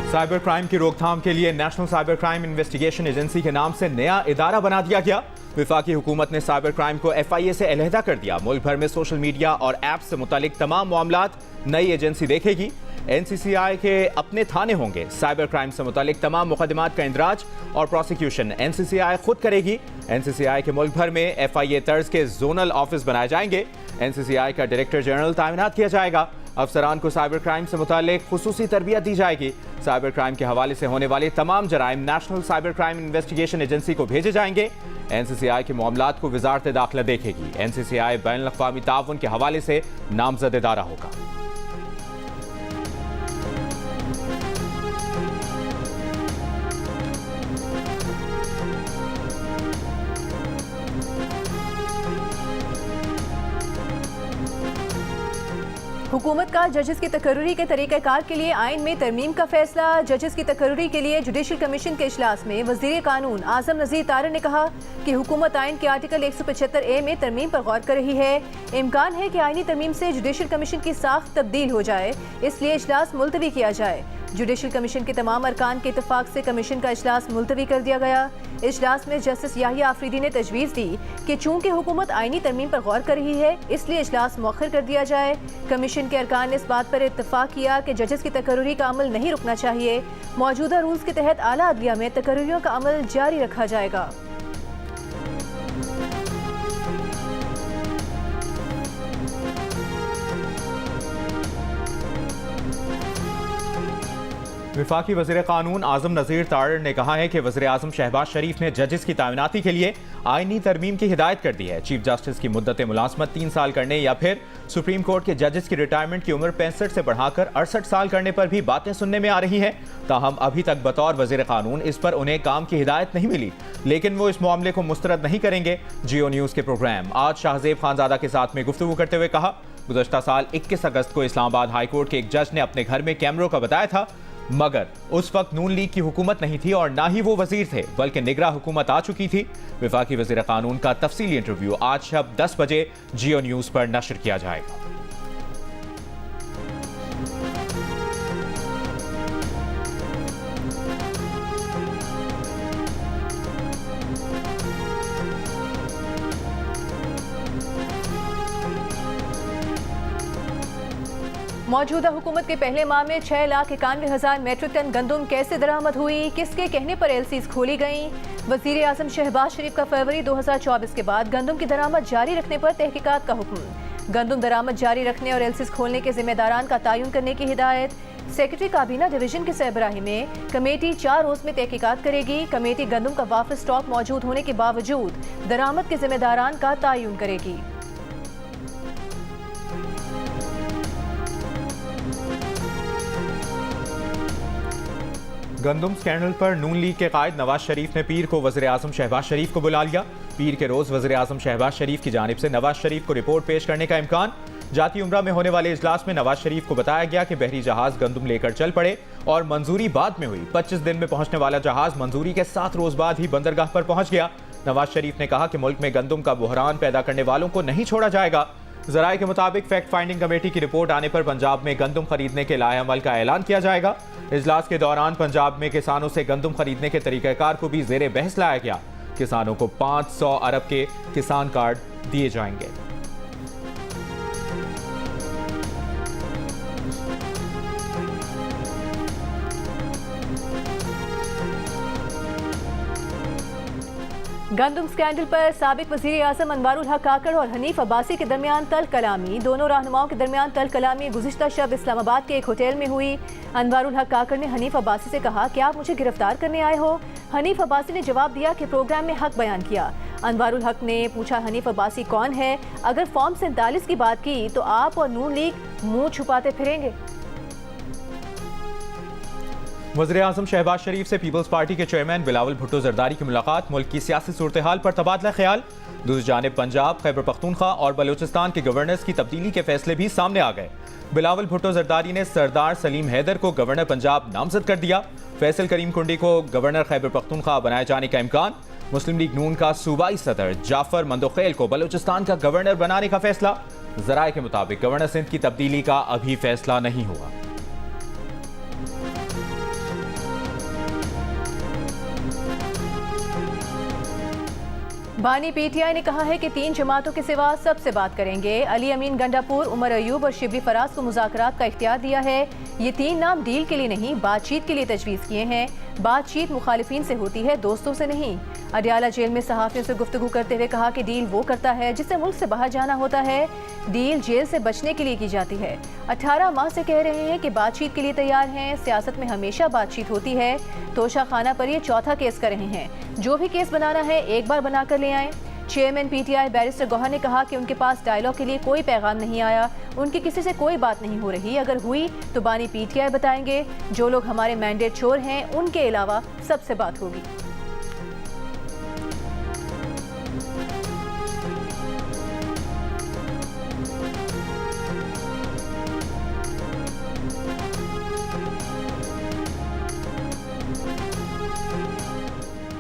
Cyber crime की रोकथाम के लिए national cyber crime investigation agency के नाम से नया इदारा बना दिया गया। वफाकी हुकूमत ने साइबर क्राइम को FIA से अलहदा कर दिया। मुल्क भर में सोशल मीडिया और ऐप्स से मुतालिक तमाम मामलात नई एजेंसी देखेगी। NCCI के अपने थाने होंगे। साइबर क्राइम से मुतालिक तमाम मुकदमात का इंदराज और प्रोसिक्यूशन NCCI खुद करेगी। NCCI के मुल्क भर में FIA तर्ज के जोनल ऑफिस बनाए जाएंगे। NCCI का डायरेक्टर जनरल तैनात किया जाएगा। अफसरान को साइबर क्राइम से मुतालिक खुसूसी तरबियत दी जाएगी। साइबर क्राइम के हवाले से होने वाले तमाम जराइम national cyber crime investigation agency को भेजे जाएंगे। NCCI के मामलात को वजारत दाखिला देखेगी। NCCI बैनुल अक़वामी ताउन के हवाले से नामजद इदारा होगा। हुकूमत का जजेस की तकर्रुरी के तरीक़ाकार के लिए आइन में तरमीम का फैसला। जजेस की तकर्रुरी के लिए जुडिशल कमीशन के इजलास में वज़ीर कानून आज़म नज़ीर तारड़ ने कहा कि हुकूमत आइन के आर्टिकल 175A में तरमीम पर गौर कर रही है। इम्कान है कि आइनी तरमीम से जुडिशल कमीशन की साख्त तब्दील हो जाए, इसलिए इजलास मुलतवी किया जाए। जुडिशल कमीशन के तमाम अरकान के इत्तफाक से कमीशन का इजलास मुलतवी कर दिया गया। इजलास में जस्टिस याहिया आफरीदी ने तजवीज़ दी कि चूंकि हुकूमत आइनी तरमीम पर गौर कर रही है, इसलिए इजलास मौखर कर दिया जाए। कमीशन के अरकान ने इस बात पर इत्तफाक किया कि जजेस की तकर्रुरी का अमल नहीं रुकना चाहिए। मौजूदा रूल्स के तहत आला अदलिया में तकर्रुरियों का अमल जारी रखा जाएगा। वफाकी वज़ीर कानून आज़म नज़ीर तारड़ ने कहा है कि वज़ीर आज़म शहबाज शरीफ ने जजेस की तैनाती के लिए आइनी तरमीम की हिदायत कर दी है। चीफ जस्टिस की मुद्दत मुलाजमत 3 साल करने या फिर सुप्रीम कोर्ट के जजेस की रिटायरमेंट की उम्र 65 से बढ़ाकर 68 साल करने पर भी बातें सुनने में आ रही हैं। ताहम अभी तक बतौर वज़ीर कानून इस पर उन्हें काम की हिदायत नहीं मिली, लेकिन वो इस मामले को मुस्तरद नहीं करेंगे। जियो न्यूज़ के प्रोग्राम आज शाहजेब खानजादा के साथ में गुफ्तगू करते हुए कहा, गुज़श्ता साल 21 अगस्त को इस्लामाबाद हाई कोर्ट के एक जज ने अपने घर में कैमरों का बताया था, मगर उस वक्त नून लीग की हुकूमत नहीं थी और ना ही वो वजीर थे, बल्कि निगरान हुकूमत आ चुकी थी। वफाकी वज़ीर कानून का तफसीली इंटरव्यू आज शब 10 बजे जियो न्यूज़ पर नशर किया जाएगा। मौजूदा हुकूमत के पहले माह में 6,91,000 मेट्रिक टन गंदम कैसे दरामद हुई, किसके कहने पर LCs खोली गईं? वज़ीर आज़म शहबाज शरीफ का फरवरी 2024 के बाद गंदम की दरामद जारी रखने पर तहकीकात का हुक्म। गंदम दरामद जारी रखने और LCs खोलने के जिम्मेदारान का तयन करने की हिदायत। सेक्रेटरी काबीना डिवीजन की सरबराही में कमेटी 4 रोज में तहकीकात करेगी। कमेटी गंदम का वाफिस स्टॉक मौजूद होने के बावजूद दरामद के जिम्मेदारान का तयन करेगी। गंदम स्कैंडल पर नून लीग के कायद नवाज शरीफ ने पीर को वज़ीर आज़म शहबाज शरीफ को बुला लिया। पीर के रोज वज़ीर आज़म शहबाज शरीफ की जानिब से नवाज शरीफ को रिपोर्ट पेश करने का इम्कान। जाती उम्रा में होने वाले इजलास में नवाज शरीफ को बताया गया कि बहरी जहाज गंदम लेकर चल पड़े और मंजूरी बाद में हुई। 25 दिन में पहुंचने वाला जहाज मंजूरी के 7 रोज बाद ही बंदरगाह पर पहुंच गया। नवाज शरीफ ने कहा कि मुल्क में गंदम का बुहरान पैदा करने वालों को नहीं छोड़ा जाएगा। ज़राए के मुताबिक फैक्ट फाइंडिंग कमेटी की रिपोर्ट आने पर पंजाब में गंदम खरीदने के लाएअमल का ऐलान किया जाएगा। इजलास के दौरान पंजाब में किसानों से गंदम खरीदने के तरीक़ाकार को भी ज़ेरे बहस लाया गया। किसानों को 500 अरब के किसान कार्ड दिए जाएंगे। गंदम स्कैंडल पर साबिक वज़ीर आज़म अनवारुल हक काकड़ और हनीफ अब्बासी के दरमियान तल कलामी। दोनों रहनुमाओं के दरमियान तल कलामी गुज़िश्ता शब इस्लामाबाद के एक होटल में हुई। अनवारुल हक काकड़ ने हनीफ अब्बासी से कहा कि आप मुझे गिरफ्तार करने आए हो। हनीफ अब्बासी ने जवाब दिया कि प्रोग्राम में हक बयान किया। अनवारुल हक ने पूछा, हनीफ अब्बासी कौन है? अगर फॉर्म 47 की बात की तो आप और नून लीग मुंह छुपाते फिरेंगे। वज़ीर आज़म शहबाज शरीफ से पीपल्स पार्टी के चेयरमैन बिलावल भुट्टो जरदारी की मुलाकात। मुल्क की सियासी सूरत हाल पर तबादला ख्याल। दूसरी जानिब पंजाब, खैबर पख्तूनख्वा और बलूचिस्तान के गवर्नर्स की तब्दीली के फैसले भी सामने आ गए। बिलावल भुट्टो जरदारी ने सरदार सलीम हैदर को गवर्नर पंजाब नामजद कर दिया। फैसल करीम कुंडी को गवर्नर खैबर पख्तूनख्वा बनाए जाने का इम्कान। मुस्लिम लीग नून का सूबाई सदर जाफर मंदोखेल को बलूचिस्तान का गवर्नर बनाने का फैसला। ज़राए के मुताबिक गवर्नर सिंध की तब्दीली का अभी फैसला नहीं हुआ। बानी पीटीआई ने कहा है कि 3 जमातों के सिवा सबसे बात करेंगे। अली अमीन गंडापुर, उमर अयूब और शिबली फराज को मुज़ाकरात का इख्तियार दिया है। ये 3 नाम डील के लिए नहीं, बातचीत के लिए तजवीज़ किए हैं। बातचीत मुखालिफिन से होती है, दोस्तों से नहीं। अडियाला जेल में सहाफ़ियों से गुफ्तगू करते हुए कहा कि डील वो करता है जिससे मुल्क से बाहर जाना होता है। डील जेल से बचने के लिए की जाती है। 18 माह से कह रहे हैं कि बातचीत के लिए तैयार हैं। सियासत में हमेशा बातचीत होती है। तोशा खाना पर ये चौथा केस कर रहे हैं। जो भी केस बनाना है एक बार बनाकर ले आएं। चेयरमैन पीटीआई बैरिस्टर गौहर ने कहा कि उनके पास डायलॉग के लिए कोई पैगाम नहीं आया। उनकी किसी से कोई बात नहीं हो रही। अगर हुई तो बानी पीटीआई बताएंगे। जो लोग हमारे मैंडेट चोर हैं उनके अलावा सबसे बात होगी।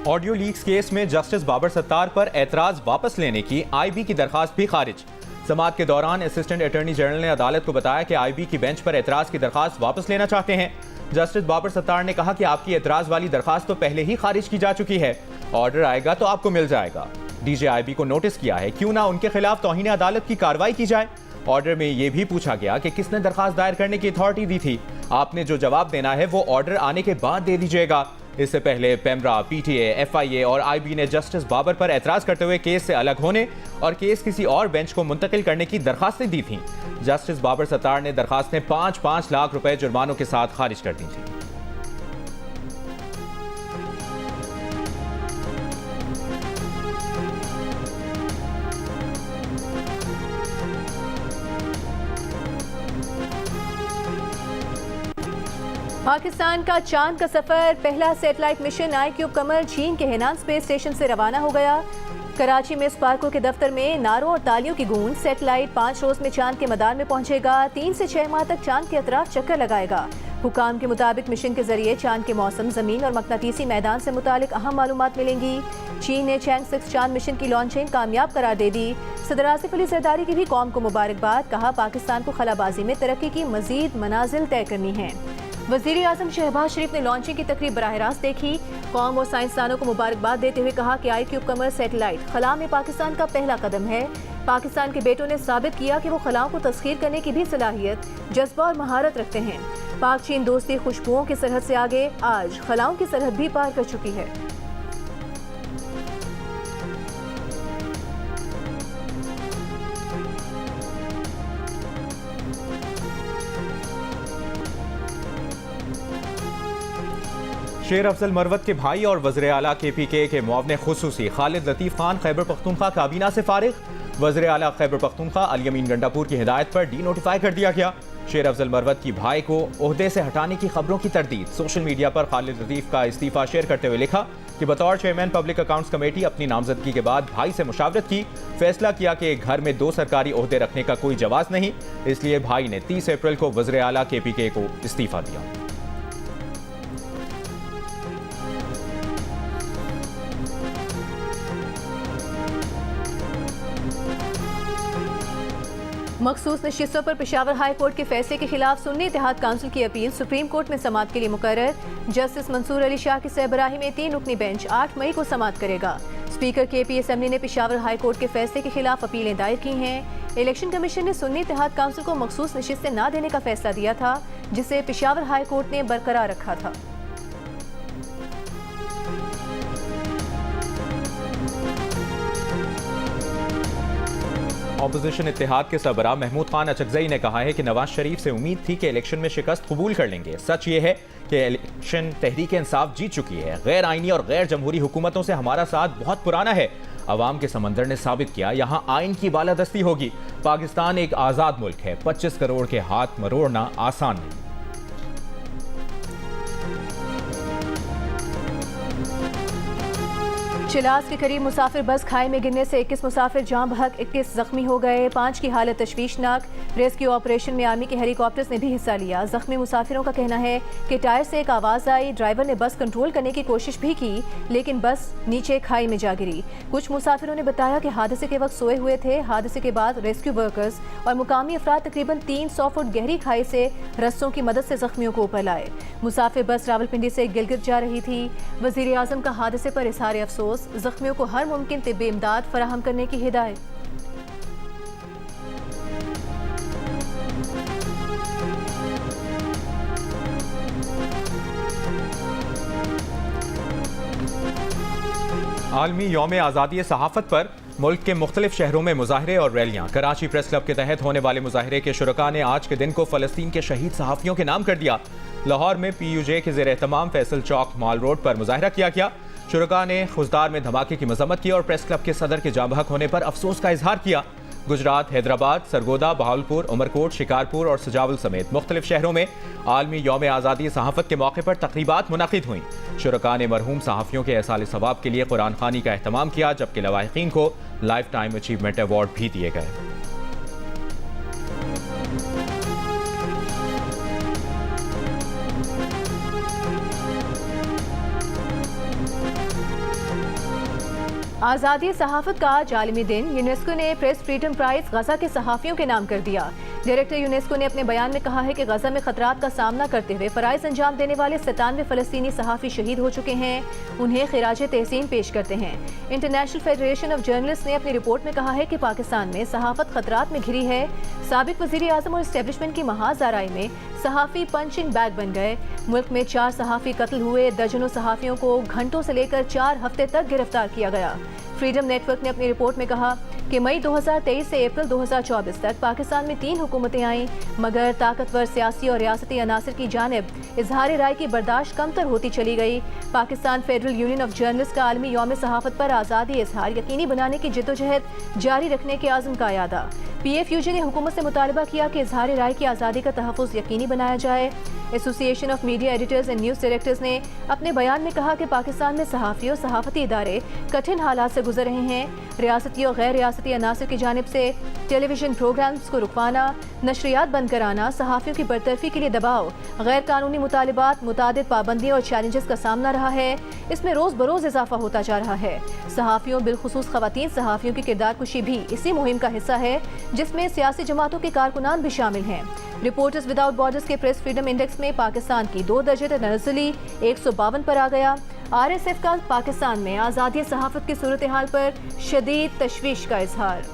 ऑडियो लीक्स केस में जस्टिस बाबर सत्तार पर एतराज वापस लेने की आईबी की दरखास्त भी खारिज। समाअत के दौरान असिस्टेंट अटॉर्नी जनरल ने अदालत को बताया कि आईबी की बेंच पर एतराज की दरखास्त वापस लेना चाहते हैं। जस्टिस बाबर सत्तार ने कहा कि आपकी एतराज वाली दरखास्त तो पहले ही खारिज की जा चुकी है। ऑर्डर आएगा तो आपको मिल जाएगा। डीजे आईबी को नोटिस किया है, क्यों ना उनके खिलाफ तौहीन अदालत की कार्रवाई की जाए। ऑर्डर में यह भी पूछा गया कि किसने दरखास्त दायर करने की अथॉरिटी दी थी। आपने जो जवाब देना है वो ऑर्डर आने के बाद दे दीजिएगा। इससे पहले पेमरा, पीटीए, एफआईए और आईबी ने जस्टिस बाबर पर एतराज करते हुए केस से अलग होने और केस किसी और बेंच को मुंतकिल करने की दरखास्तें दी थीं। जस्टिस बाबर सत्तार ने दरखास्तें 5-5 लाख रुपए जुर्मानों के साथ खारिज कर दी थीं। पाकिस्तान का चांद का सफर, पहला सैटेलाइट मिशन आईक्यूब कमर चीन के हेनान स्पेस स्टेशन से रवाना हो गया। कराची में स्पार्को के दफ्तर में नारों और तालियों की गूंज। सैटेलाइट 5 रोज में चांद के मदार में पहुंचेगा। 3 से 6 माह तक चांद के अतराफ चक्कर लगाएगा। हुकाम के मुताबिक मिशन के जरिए चांद के मौसम, जमीन और मकनातीसी मैदान से मुतालिक अहम मालूमात मिलेंगी। चीन ने चैंग 6 चांद मिशन की लॉन्चिंग कामयाब करार दे दी। सदर आसिफ अली जरदारी की भी कौम को मुबारकबाद। कहा, पाकिस्तान को खलाबाजी में तरक्की की मजीद मनाजिल तय करनी है। वज़ीर आज़म शहबाज शरीफ ने लॉन्चिंग की तकरीब बराह रास्त देखी। कौम और साइंसदानों को मुबारकबाद देते हुए कहा कि आईक्यूब कमर सैटेलाइट खला में पाकिस्तान का पहला कदम है। पाकिस्तान के बेटों ने साबित किया कि वो खलाओं को तस्खीर करने की भी सलाहियत, जज्बा और महारत रखते हैं। पाक चीन दोस्ती खुशबुओं की सरहद से आगे आज खलाओं की सरहद भी पार कर चुकी है। शेर अफजल मरवत के भाई और वज़ीर आला KPK के मुआवने खुसूसी खालिद लतीफ़ खान खैबर पख्तूनख्वा काबीना से फारिग। वज़ीर आला खैबर पख्तूनख्वा अली अमीन गंडापुर की हिदायत पर डी नोटिफाई कर दिया गया। शेर अफजल मरवत की भाई को ओहदे से हटाने की खबरों की तरदीद। सोशल मीडिया पर खालिद लतीफ़ का इस्तीफा शेयर करते हुए लिखा कि बतौर चेयरमैन पब्लिक अकाउंट्स कमेटी अपनी नामजदगी के बाद भाई से मुशावरत की, फैसला किया कि घर में 2 सरकारी ओहदे रखने का कोई जवाज़ नहीं, इसलिए भाई ने 30 अप्रैल को वज़ीर आला KPK को इस्तीफा दिया। मखसूस नशिस्तों पर पेशावर हाई कोर्ट के फैसले के खिलाफ सुन्नी इत्तेहाद काउंसिल की अपील सुप्रीम कोर्ट में समाअत के लिए मुकर्रर। जस्टिस मंसूर अली शाह की सरबराही में 3 रुकनी बेंच 8 मई को समाअत करेगा। स्पीकर KP असेंबली ने पेशावर हाई कोर्ट के फैसले के खिलाफ अपीलें दायर की हैं। इलेक्शन कमीशन ने सुन्नी इत्तेहाद काउंसिल को मखसूस नशिस्तें न देने का फैसला दिया था, जिसे पेशावर हाई कोर्ट ने बरकरार रखा था। ऑपोजिशन इत्तेहाद के सरबराह महमूद खान अचकजई ने कहा है कि नवाज शरीफ से उम्मीद थी कि इलेक्शन में शिकस्त कबूल कर लेंगे। सच ये है कि इलेक्शन तहरीक इंसाफ जीत चुकी है। गैर आइनी और गैर जमहूरी हुकूमतों से हमारा साथ बहुत पुराना है। अवाम के समंदर ने साबित किया, यहाँ आइन की बालादस्ती होगी। पाकिस्तान एक आज़ाद मुल्क है। 25 करोड़ के हाथ मरोड़ना आसान नहीं। चिलास के करीब मुसाफिर बस खाई में गिरने से 21 मुसाफिर जान बहक, 21 जख्मी हो गए। 5 की हालत तशवीशनाक। रेस्क्यू ऑपरेशन में आर्मी के हेलीकॉप्टर्स ने भी हिस्सा लिया। जख्मी मुसाफिरों का कहना है कि टायर से एक आवाज़ आई। ड्राइवर ने बस कंट्रोल करने की कोशिश भी की, लेकिन बस नीचे खाई में जा गिरी। कुछ मुसाफिरों ने बताया कि हादसे के वक्त सोए हुए थे। हादसे के बाद रेस्क्यू वर्कर्स और मुकामी अफराद तकरीबन 300 फुट गहरी खाई से रस्सों की मदद से जख्मियों को ऊपर लाए। मुसाफिर बस रावलपिंडी से गिलगित जा रही थी। वज़ीर आज़म का हादसे पर इज़हार अफसोस। पुलिस, जख्मियों को हर मुमकिन तिब्बी इमदाद फराहम करने की हिदायत। आलमी यौम आज़ादी सहाफ़त पर मुल्क के मुख्तलिफ शहरों में मुजाहरे और रैलियां। कराची प्रेस क्लब के तहत होने वाले मुजाहरे के शुरका ने आज के दिन को फ़लस्तीन के शहीद सहाफ़ियों के नाम कर दिया। लाहौर में PUJ के ज़ेर एहतमाम फैसल चौक मॉल रोड पर मुजाहरा किया गया। शुरका ने खुजदार में धमाके की मजम्मत की और प्रेस क्लब के सदर के जाँ बहक होने पर अफसोस का इजहार किया। गुजरात, हैदराबाद, सरगोदा, बहावलपुर, उमरकोट, शिकारपुर और सजावल समेत मुख्तलिफ शहरों में आलमी यौम आज़ादी सहाफ़त के मौके पर तकरीबात मुनक़िद हुई। शुरका ने मरहूम सहाफ़ियों के एहसाल सवाब के लिए कुरान ख़ानी का एहतमाम किया, जबकि लवाहिकीन को लाइफ टाइम अचीवमेंट अवार्ड भी दिए गए। आज़ादी सहाफ़त का आज आलमी दिन। यूनेस्को ने प्रेस फ्रीडम प्राइज गजा के सहाफ़ियों के नाम कर दिया। डायरेक्टर यूनेस्को ने अपने बयान में कहा है कि गजा में खतरात का सामना करते हुए फ़राइज़ अंजाम देने वाले 97 फ़लस्तीनी सहाफ़ी शहीद हो चुके हैं। उन्हें खिराज तहसीन पेश करते हैं। इंटरनेशनल फेडरेशन ऑफ जर्नलिस्ट ने अपनी रिपोर्ट में कहा है कि पाकिस्तान में सहाफ़त खतरात में घिरी है। साबिक वज़ीर आज़म और इस्टेब्लिशमेंट की महाज आराई में सहाफ़ी पंचिंग बैग बन गए। मुल्क में 4 सहाफ़ी कत्ल हुए। दर्जनों सहाफ़ियों को घंटों से लेकर 4 हफ्ते तक गिरफ्तार किया गया। फ्रीडम नेटवर्क ने अपनी रिपोर्ट में कहा कि मई 2023 से अप्रैल 2024 तक पाकिस्तान में 3 हुकूमतें आईं, मगर ताकतवर सियासी और रियासती अनासर की जानिब इजहार राय की बर्दाश्त कमतर होती चली गई। Pakistan federal union of journalist का आलमी यौम सहाफ़त पर आज़ादी इजहार यकीनी बनाने की जिद्दोजहद जारी रखने के आज़म का यादा। PFUJ ने हुकूमत से मुतालबा किया कि इजहार राय की आज़ादी का तहफ़्फ़ुज़ यकीनी बनाया जाए। Association of media editors and news directors ने अपने बयान में कहा कि पाकिस्तान में सहाफ़ी और सहाफ़ती इदारे कठिन हालात से गुजर रहे हैं। रियासती और गैर रियासती अनासर की जानिब से टेलीविजन प्रोग्राम्स को रुकवाना, नशरियात बंद कराना, सहाफ़ियों की बरतरफी के लिए दबाव, गैर कानूनी मुतालिबात, मुतादिद पाबंदियाँ और चैलेंजेस का सामना रहा है। इसमें रोज़ बरोज़ इजाफा होता जा रहा है। सहाफ़ियों, बिलखुसूस ख़वातीन सहाफ़ियों की किरदार कुशी भी इसी मुहिम का हिस्सा है, जिसमें सियासी जमातों के कारकुनान भी शामिल हैं। रिपोर्टर्स विदाउट बॉर्डर्स के प्रेस फ्रीडम इंडेक्स में पाकिस्तान की 2 दर्जे तक नज़ली 152 पर आ गया। RSF का पाकिस्तान में आज़ादी सहाफ़त की सूरत हाल पर शदीद तशवीश का इजहार।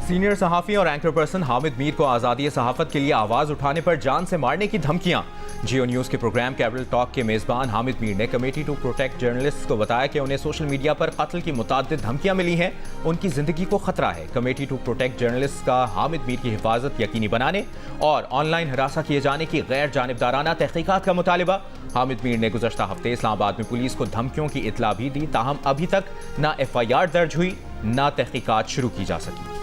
सीनियर सहाफ़ी और एंकर पर्सन हामिद मीर को आज़ादी सहाफ़त के लिए आवाज़ उठाने पर जान से मारने की धमकियां। जियो न्यूज़ के प्रोग्राम कैपिटल टॉक के मेज़बान हामिद मीर ने कमेटी टू प्रोटेक्ट जर्नलिस्ट को बताया कि उन्हें सोशल मीडिया पर कत्ल की मुताद्दिद धमकियां मिली हैं। उनकी ज़िंदगी को खतरा है। कमेटी टू प्रोटेक्ट जर्नलिस्ट का हामिद मीर की हिफाजत यकीनी बनाने और ऑनलाइन हरासा किए जाने की गैर जानिबदाराना तहकीकात का मुतालिबा। हामिद मीर ने गुज़श्ता हफ्ते इस्लामाबाद में पुलिस को धमकियों की इतला भी दी, ताहम अभी तक ना FIR दर्ज हुई, ना तहकीकात शुरू की जा सकी।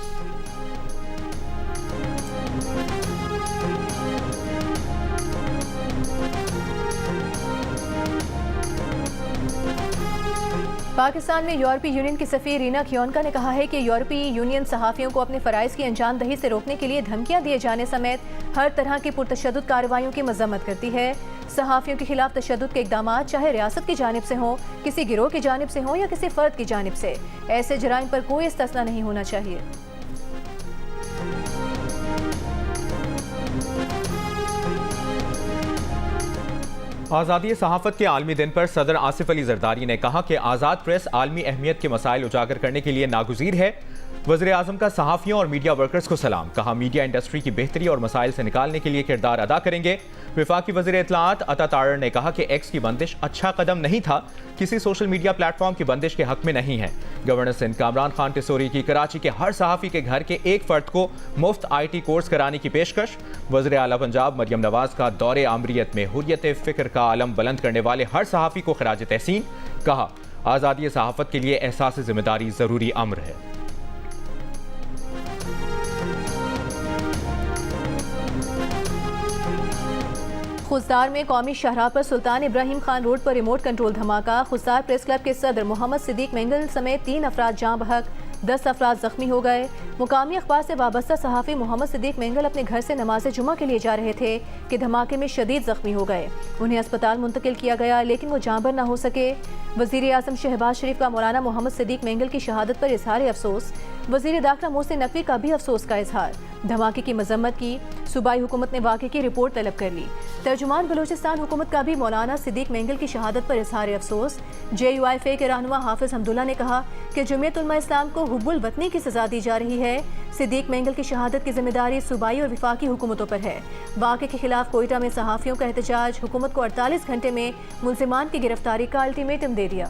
पाकिस्तान में यूरोपीय यूनियन की सफ़ीर रीना खियोनका ने कहा है कि यूरोपीय यूनियन सहाफ़ियों को अपने फ़राइज़ की अंजामदही से रोकने के लिए धमकियां दिए जाने समेत हर तरह की पुरतशद्दुद कार्रवाइयों की मज़म्मत करती है। सहाफ़ियों के खिलाफ तशद्दुद के इक़दाम चाहे रियासत की जानिब से हों, किसी गिरोह की जानिब से हों या किसी फ़र्द की जानिब से, ऐसे जराइम पर कोई इस्तिस्ना नहीं होना चाहिए। आज़ादी सहाफ़त के आलमी दिन पर सदर आसिफ अली जरदारी ने कहा कि आज़ाद प्रेस आलमी अहमियत के मसाइल उजागर करने के लिए नागुज़ीर है। वज़ीर आज़म का सहाफ़ियों और मीडिया वर्कर्स को सलाम। कहा मीडिया इंडस्ट्री की बेहतरी और मसाइल से निकालने के लिए किरदार अदा करेंगे। वफाकी वज़ीर इत्तलाआत अता तारर ने कहा कि एक्स की बंदिश अच्छा कदम नहीं था, किसी सोशल मीडिया प्लेटफॉर्म की बंदिश के हक में नहीं है। गवर्नर सिंध कामरान खान टिसोरी की कराची के हर सहाफ़ी के घर के एक फ़र्द को मुफ्त IT कोर्स कराने की पेशकश। वज़ीर आला पंजाब मरियम नवाज़ का दौरे आमरीत में हुर्रियत फ़िक्र का आलम बुलंद करने वाले हर सहाफ़ी को खिराज तहसीन। कहा आज़ादी सहाफ़त के लिए एहसास ज़िम्मेदारी ज़रूरी अम्र है। खुजदार में कौमी शाहराह पर सुल्तान इब्राहिम खान रोड पर रिमोट कंट्रोल धमाका। खुजदार प्रेस क्लब के सदर मोहम्मद सिद्दीक मेंगल समेत 3 अफराद जाँ बहक, 10 अफराद जख्मी हो गए। मुकामी अखबार से वाबस्ता सहाफ़ी मोहम्मद सिद्दीक मेंगल अपने घर से नमाज जुमा के लिए जा रहे थे कि धमाके में शदीद जख्मी हो गए। उन्हें अस्पताल मुंतकिल किया गया लेकिन वो जांबर न हो सके। वज़ीर आज़म शहबाज शरीफ का मौलाना मोहम्मद सिद्दीक मेंगल की शहादत पर इजहार अफसोस। वज़ीर दाखिला मोहसिन नकवी का भी अफसोस का इजहार। धमाके की मजम्मत की। सूबाई हुकूमत ने वाक़े की रिपोर्ट तलब कर ली। तर्जुमान बलूचिस्तान हुकूमत का भी मौलाना सिद्दीक मेंगल की शहादत पर इजहार अफसोस। JUIFA के रहनुमा हाफिज हमदुल्ला ने कहा कि जमीयत उलमा इस्लाम को हुब्बुल वतनी की सजा दी जा रही है। सिद्दीक मेंगल की शहादत की जिम्मेदारी सूबाई और विफाकी हुकूमतों पर है। वाक़े के खिलाफ कोयटा में सहाफ़ियों का एहतजाज। हुकूमत को 48 घंटे में मुल्ज़िमान की गिरफ्तारी का अल्टीमेटम दे दिया।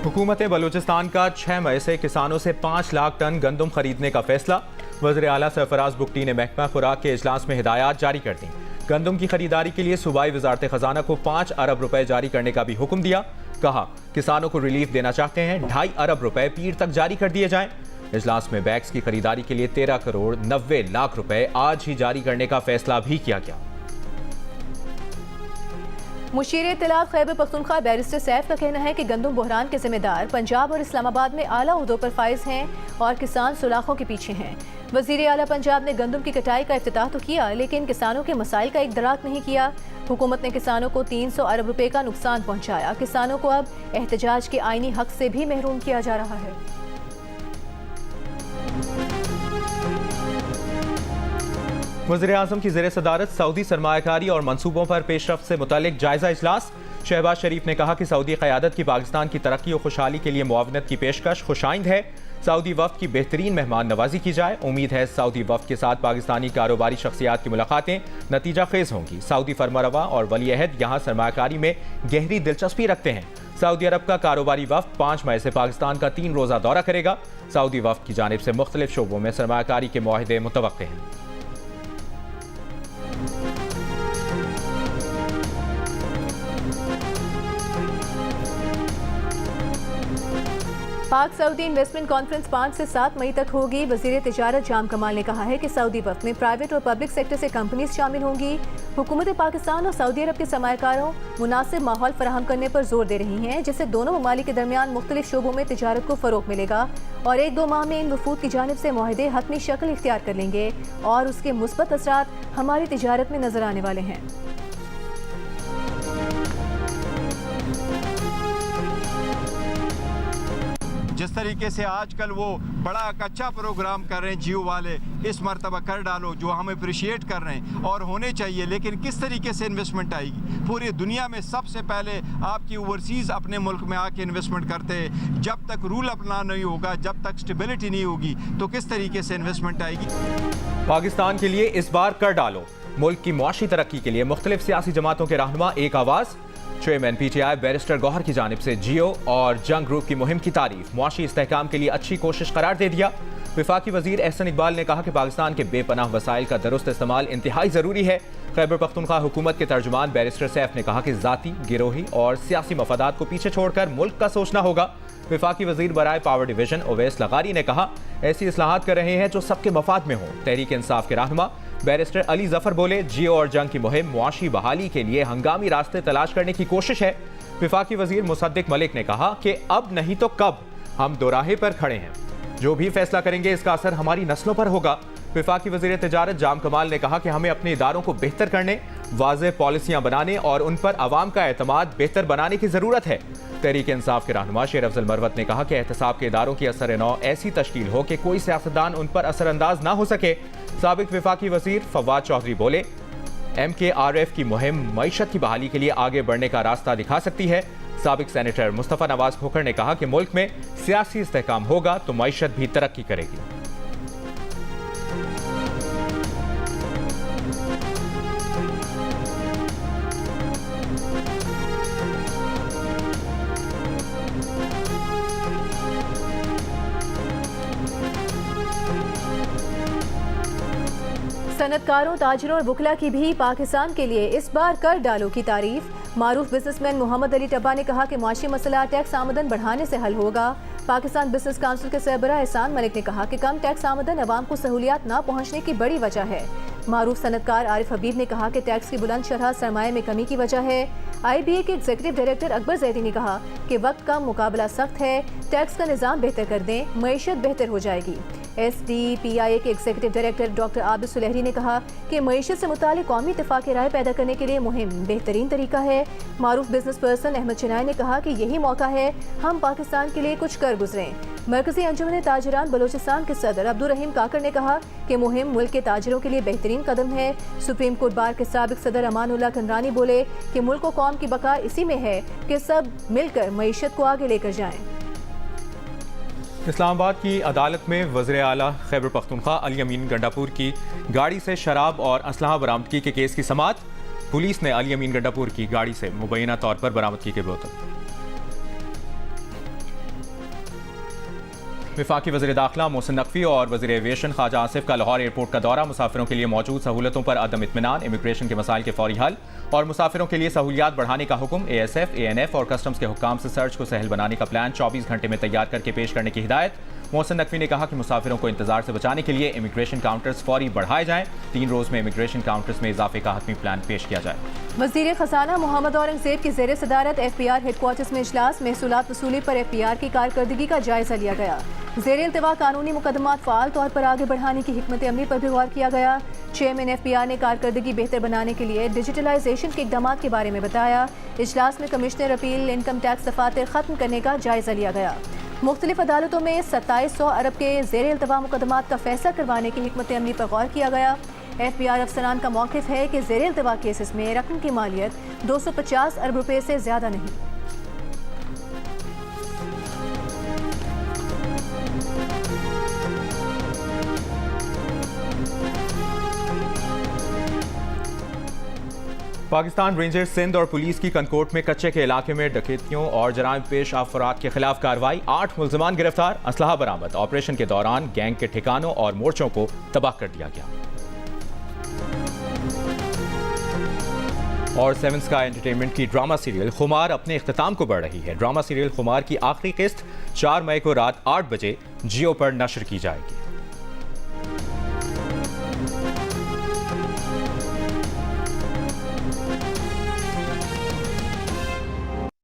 हुकूमत बलूचिस्तान का 6 मई से किसानों से 5 लाख टन गंदम खरीदने का फैसला। वज़ीर आला सरफराज बुगटी ने महकमा खुराक के इजलास में हिदायत जारी कर दी। गंदम की खरीदारी के लिए सूबाई वजारत खजाना को 5 अरब रुपए जारी करने का भी हुक्म दिया। कहा किसानों को रिलीफ देना चाहते हैं, 2.5 अरब रुपए पीर तक जारी कर दिए जाएं। इजलास में बैग्स की खरीदारी के लिए 13 करोड़ 90 लाख रुपए आज ही जारी करने का फैसला भी किया गया। मुशीर इत्तलात खैबर पख्तूनख्वा बैरिस्टर सैफ का कहना है कि गंदम बहरान के जिम्मेदार पंजाब और इस्लामाबाद में आला उहदों पर फाइज हैं और किसान सुलाखों के पीछे हैं। वज़ीर आला पंजाब ने गंदम की कटाई का इफ्तिताह तो किया लेकिन किसानों के मसाइल का इकदराक नहीं किया। हुकूमत ने किसानों को 300 अरब रुपए का नुकसान पहुँचाया। किसानों को अब एहतजाज के आईनी हक से भी महरूम किया जा रहा है। वज़ीर आज़म की ज़ेर सदारत सऊदी सरमायाकारी और मनसूबों पर पेशरफ्त से मुतालिक जायजा इजलास। शहबाज शरीफ ने कहा कि सऊदी क़यादत की पाकिस्तान की तरक्की और खुशहाली के लिए मुआवनत की पेशकश खुशाइंद है। सऊदी वफ़द की बेहतरीन मेहमान नवाजी की जाए। उम्मीद है सऊदी वफ़द के साथ पाकिस्तानी कारोबारी शख्सियात की मुलाकातें नतीजा खेज होंगी। सऊदी फरमारवा और वली अहद यहाँ सरमायाकारी में गहरी दिलचस्पी रखते हैं। सऊदी अरब का कारोबारी वफ़द 5 मई से पाकिस्तान का 3 रोज़ा दौरा करेगा। सऊदी वफ़द की जानिब से मुख्तलिफ शोबों में सरमायाकारी के मुआहदे मुतवक्के हैं। पाक सऊदी इन्वेस्टमेंट कॉन्फ्रेंस 5 से 7 मई तक होगी। वज़ीर तिजारत जाम कमाल ने कहा है कि सऊदी वफ़द में प्राइवेट और पब्लिक सेक्टर से कंपनीज शामिल होंगी। हुकूमत पाकिस्तान और सऊदी अरब के सरमायाकारों मुनासिब माहौल फराहम करने पर जोर दे रही हैं जिससे दोनों ममालिक के दरमियान मुख्तलिफ शोबों में तिजारत को फ़रोग मिलेगा और 1-2 माह में इन वफूद की जानिब से मुआहदे हतमी शक्ल इख्तियार कर लेंगे और उसके मुस्बत असरात हमारी तिजारत में नजर आने वाले हैं। जिस तरीके से आजकल वो बड़ा अच्छा प्रोग्राम कर रहे हैं जियो वाले, इस मरतबा कर डालो, जो हम अप्रिशिएट कर रहे हैं और होने चाहिए, लेकिन किस तरीके से इन्वेस्टमेंट आएगी? पूरी दुनिया में सबसे पहले आपकी ओवरसीज़ अपने मुल्क में आके इन्वेस्टमेंट करते हैं। जब तक रूल अपना नहीं होगा, जब तक स्टेबिलिटी नहीं होगी, तो किस तरीके से इन्वेस्टमेंट आएगी? पाकिस्तान के लिए इस बार कर डालो। मुल्क की मुआशी तरक्की के लिए मुख्तलिफ सियासी जमातों के रहनुमा एक आवाज़। चेयरमैन PTI बैरिस्टर गौहर की जानिब से जियो और जंग ग्रुप की मुहिम की तारीफ। मुआशी इस्तेहकाम के लिए अच्छी कोशिश करार दे दिया। विफाकी वजीर एहसन इकबाल ने कहा कि पाकिस्तान के बेपनाह वसाइल का दुरुस्त इस्तेमाल इंतहाई ज़रूरी है। खैबर पख्तूनख्वा हुकूमत के तर्जुमान बैरिस्टर सैफ ने कहा कि ज़ाती, गिरोही और सियासी मफादात को पीछे छोड़कर मुल्क का सोचना होगा। विफाकी वजीर बराए पावर डिवीजन ओवैस लगारी ने कहा ऐसी इस्लाहात कर रहे हैं जो सबके मफाद में हो। तहरीक इंसाफ के रहनुमा बैरिस्टर अली जफर बोले जियो और जंग की मुहिम मुआशी बहाली के लिए हंगामी रास्ते तलाश करने की कोशिश है। विफाकी वजीर मुसद्दिक मलिक ने कहा कि अब नहीं तो कब हम दोराहे पर खड़े हैं। जो भी फैसला करेंगे इसका असर हमारी नस्लों पर होगा। विफाकी वजीर तिजारत जाम कमाल ने कहा कि हमें अपने इदारों को बेहतर करने, वाज़ेह पॉलिसियां बनाने और उन पर आवाम का एतमाद बेहतर बनाने की ज़रूरत है। तहरीक इंसाफ के रहनुमा शेर अफजल मरवत ने कहा कि एहतसाब के इदारों की असर नौ ऐसी तश्कील हो कि कोई सियासतदान उन पर असरअंदाज ना हो सके। साबिक विफाकी वजीर फवाद चौधरी बोले MKRF की मुहिम मईशत की बहाली के लिए आगे बढ़ने का रास्ता दिखा सकती है। साबिक सेनेटर मुस्तफ़ा नवाज खोखर ने कहा कि मुल्क में सियासी इस्तेहकाम होगा तो मईशत भी तरक्की करेगी। सनतकारों, ताजिरों और वकला की भी पाकिस्तान के लिए इस बार कर डालो की तारीफ। मारूफ बिजनेसमैन मोहम्मद अली टब्बा ने कहा कि माशी मसला टैक्स आमदन बढ़ाने से हल होगा। पाकिस्तान बिजनेस काउंसिल के सरबराह एहसान मलिक ने कहा कि कम टैक्स आमदन अवाम को सहूलियात न पहुँचने की बड़ी वजह है। मारूफ सनतकार आरिफ हबीब ने कहा कि टैक्स की बुलंद शरह सरमाए में कमी की वजह है। IBA के एग्जीक्यूटिव डायरेक्टर अकबर जैदी ने कहा कि वक्त का मुकाबला सख्त है, टैक्स का निज़ाम बेहतर कर दें, मईशत बेहतर हो जाएगी। SDPIA के एग्जीक्यूटिव डायरेक्टर डॉक्टर आबिद सुलेहरी ने कहा कि मईशत से मुतालिक कौमी इत्तेफाक राय पैदा करने के लिए मुहिम बेहतरीन तरीका है। मारूफ बिजनेस पर्सन अहमद चिनाई ने कहा कि यही मौका है हम पाकिस्तान के लिए कुछ कर गुजरें। मरकजी अंजुमन ताजरान बलोचिस्तान के सदर अब्दुल रहीम काकर ने कहा कि मुहिम मुल्क के ताजरों के लिए बेहतरीन कदम है। सुप्रीम कोर्ट बार के साबिक सदर अमानुल्लाह कंदरानी बोले कि मुल्क व कौम की बका इसी में है कि सब मिलकर मईशत को आगे लेकर जाएं। इस्लामाबाद की अदालत में वज़ीर आला खैबर पख्तूनख्वा अली अमीन गंडापुर की गाड़ी से शराब और असलहा बरामदगी के केस की समाअत। पुलिस ने अली अमीन गंडापुर की गाड़ी से मुबैना तौर पर बरामदगी की बोतल। वफाकी वज़ीर दाखिला मोहसिन नकवी और वज़ीर एविएशन ख्वाजा आसिफ का लाहौर एयरपोर्ट का दौरा। मुसाफिरों के लिए मौजूद सहूलतों पर अदम इत्मीनान, इमिग्रेशन के मसाइल के फौरी हल और मुसाफिरों के लिए सहूलियात बढ़ाने का हुक्म। ASF, ANF और कस्टम्स के हुक्काम से सर्च को सहल बनाने का प्लान 24 घंटे में तैयार करके पेश करने की हिदायत। मोहसिन नकवी ने कहा कि मुसाफिरों को इंतजार से बचाने के लिए इमिग्रेशन काउंटर्स फौरी बढ़ाए जाएं। 3 रोज में इमिग्रेशन काउंटर्स में इजाफे का हतमी प्लान पेश किया जाए। वज़ीर खजाना मोहम्मद औरंगजेब की ज़ेर सदारत FPR हेडक्वार्टर्स में इजलास। महसूलात वसूली पर FPR की कारकर्दगी का जायजा लिया गया। ज़ेर इल्तिवा कानूनी मुकदमात फ़ाल तौर पर आगे बढ़ाने की हिकमत अमली पर भी गौर किया गया। चेयरमैन FPR ने कारकर्दगी बेहतर बनाने के लिए डिजिटलाइजेशन के इक़दाम के बारे में बताया। इजलास में कमिश्नर अपील इनकम टैक्स दफातर ख़त्म करने का जायजा लिया गया। मुख्तलिफ अदालतों में 2700 अरब के ज़ेर इल्तिवा मुकदमात का फैसला करवाने की हिकमत अमली पर गौर किया गया। FPR अफसरान का मौक़िफ़ है कि ज़ेर इल्तिवा केसेस में रकम की मालियत 250 अरब रुपये से ज़्यादा नहीं। पाकिस्तान रेंजर्स सिंध और पुलिस की कनकोट में कच्चे के इलाके में डकैतियों और जराइम पेश अफराद के खिलाफ कार्रवाई। 8 मुल्ज़िमान गिरफ्तार, असलहा बरामद। ऑपरेशन के दौरान गैंग के ठिकानों और मोर्चों को तबाह कर दिया गया। और 7 स्काई एंटरटेनमेंट की ड्रामा सीरियल खुमार अपने इख्तिताम को बढ़ रही है। ड्रामा सीरियल खुमार की आखिरी किस्त 4 मई को रात 8 बजे जियो पर नशर की जाएगी।